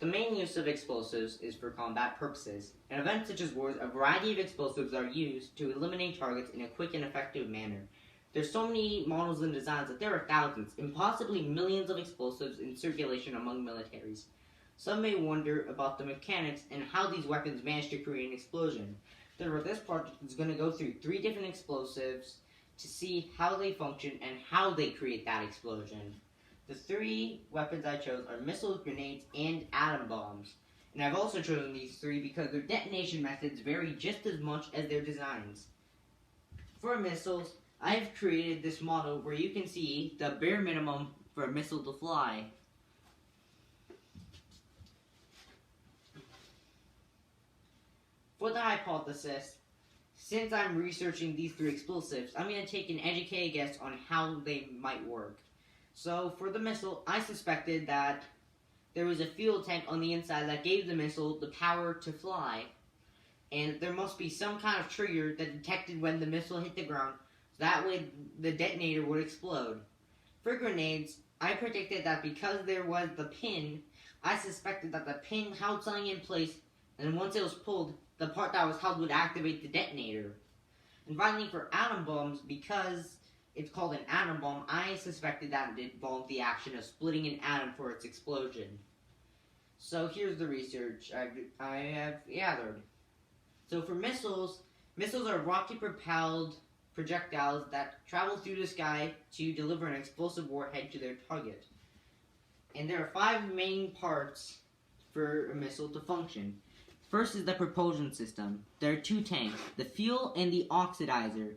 The main use of explosives is for combat purposes. In events such as wars, a variety of explosives are used to eliminate targets in a quick and effective manner. There's so many models and designs that there are thousands and possibly millions of explosives in circulation among militaries. Some may wonder about the mechanics and how these weapons manage to create an explosion. Therefore, this project is going to go through 3 different explosives to see how they function and how they create that explosion. The 3 weapons I chose are missiles, grenades, and atom bombs. And I've also chosen these 3 because their detonation methods vary just as much as their designs. For missiles, I've created this model where you can see the bare minimum for a missile to fly. For the hypothesis, since I'm researching these 3 explosives, I'm going to take an educated guess on how they might work. So, for the missile, I suspected that there was a fuel tank on the inside that gave the missile the power to fly. And there must be some kind of trigger that detected when the missile hit the ground, so that way the detonator would explode. For grenades, I predicted that because there was the pin, I suspected that the pin held something in place, and once it was pulled, the part that was held would activate the detonator. And finally, for atom bombs, because it's called an atom bomb, I suspected that it involved the action of splitting an atom for its explosion. So here's the research I have gathered. So for missiles are rocket-propelled projectiles that travel through the sky to deliver an explosive warhead to their target. And there are 5 main parts for a missile to function. First is the propulsion system. There are 2 tanks, the fuel and the oxidizer.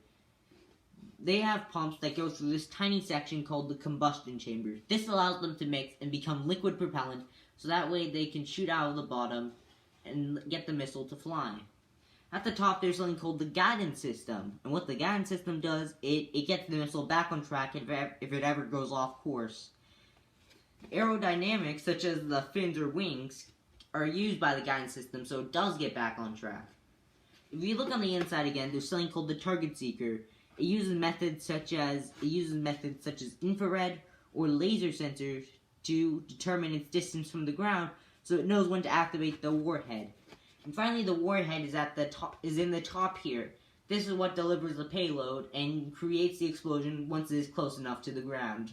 They have pumps that go through this tiny section called the combustion chamber. This allows them to mix and become liquid propellant, so that way they can shoot out of the bottom and get the missile to fly. At the top, there's something called the guidance system. And what the guidance system does, it gets the missile back on track if it ever goes off course. Aerodynamics, such as the fins or wings, are used by the guidance system, so it does get back on track. If you look on the inside again, there's something called the target seeker. It uses methods such as infrared or laser sensors to determine its distance from the ground, so it knows when to activate the warhead. And finally, the warhead is in the top here. This is what delivers the payload and creates the explosion once it is close enough to the ground.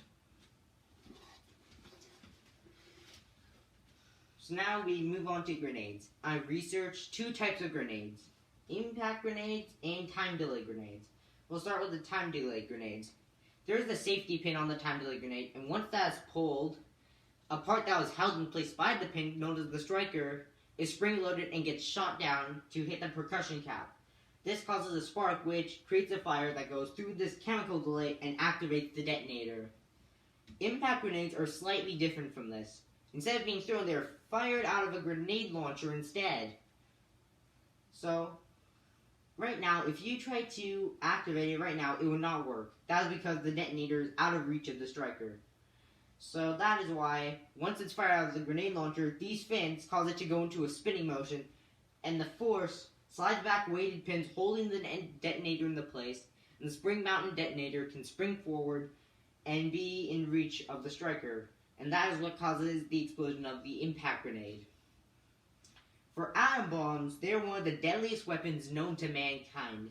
So now we move on to grenades. I researched 2 types of grenades: impact grenades and time delay grenades. We'll start with the time delay grenades. There is a safety pin on the time delay grenade, and once that is pulled, a part that was held in place by the pin, known as the striker, is spring-loaded and gets shot down to hit the percussion cap. This causes a spark which creates a fire that goes through this chemical delay and activates the detonator. Impact grenades are slightly different from this. Instead of being thrown, they are fired out of a grenade launcher instead. So, right now, if you try to activate it right now, it will not work. That is because the detonator is out of reach of the striker. So that is why, once it's fired out of the grenade launcher, these fins cause it to go into a spinning motion, and the force slides back weighted pins holding the detonator into place, and the spring-mounted detonator can spring forward and be in reach of the striker. And that is what causes the explosion of the impact grenade. For atom bombs, they are one of the deadliest weapons known to mankind.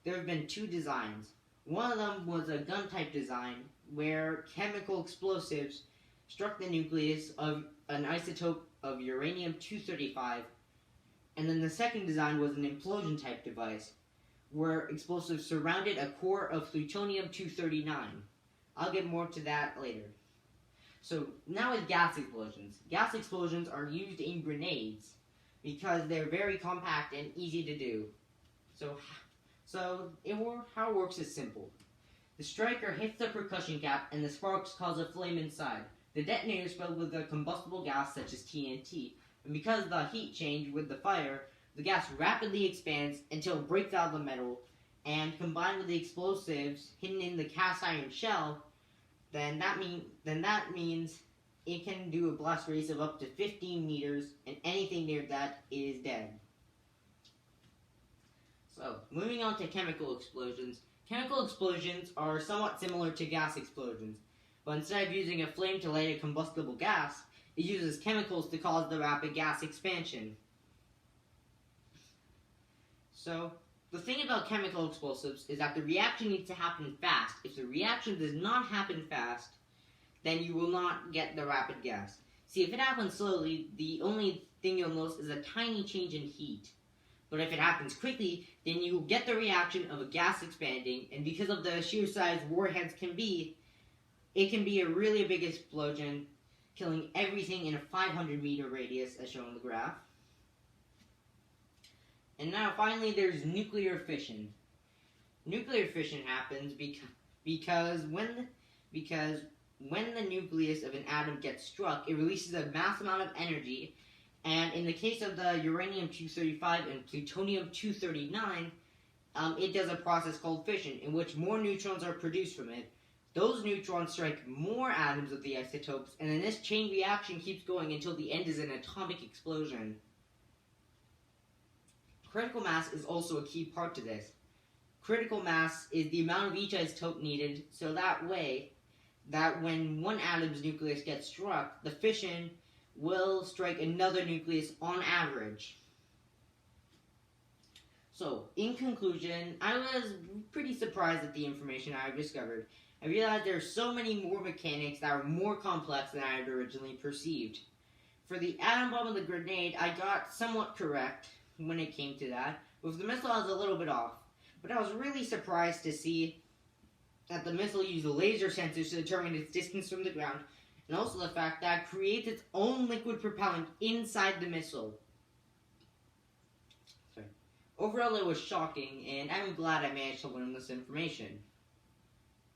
There have been 2 designs. One of them was a gun-type design, where chemical explosives struck the nucleus of an isotope of uranium-235, and then the second design was an implosion-type device, where explosives surrounded a core of plutonium-239. I'll get more to that later. So, now with gas explosions. Gas explosions are used in grenades because they're very compact and easy to do. How it works is simple. The striker hits the percussion cap and the sparks cause a flame inside. The detonator is filled with a combustible gas such as TNT, and because of the heat change with the fire, the gas rapidly expands until it breaks out of the metal, and combined with the explosives hidden in the cast iron shell, then that means it can do a blast radius of up to 15 meters, and anything near that is dead. So, moving on to chemical explosions. Chemical explosions are somewhat similar to gas explosions, but instead of using a flame to light a combustible gas, It uses chemicals to cause the rapid gas expansion. So, the thing about chemical explosives is that the reaction needs to happen fast. If the reaction does not happen fast, then you will not get the rapid gas. See, if it happens slowly, the only thing you'll notice is a tiny change in heat. But if it happens quickly, then you get the reaction of a gas expanding, and because of the sheer size warheads can be, it can be a really big explosion, killing everything in a 500-meter radius, as shown in the graph. And now, finally, there's nuclear fission. Nuclear fission happens because when the nucleus of an atom gets struck, it releases a mass amount of energy. And in the case of the uranium-235 and plutonium-239, it does a process called fission, in which more neutrons are produced from it. Those neutrons strike more atoms of the isotopes, and then this chain reaction keeps going until the end is an atomic explosion. Critical mass is also a key part to this. Critical mass is the amount of each isotope needed, so that way, that when one atom's nucleus gets struck, the fission will strike another nucleus on average. So, in conclusion, I was pretty surprised at the information I discovered. I realized there are so many more mechanics that are more complex than I had originally perceived. For the atom bomb and the grenade, I got somewhat correct when it came to that. With the missile, I was a little bit off. But I was really surprised to see that the missile used laser sensors to determine its distance from the ground, and also the fact that it creates its own liquid propellant inside the missile. Overall, it was shocking, and I'm glad I managed to learn this information.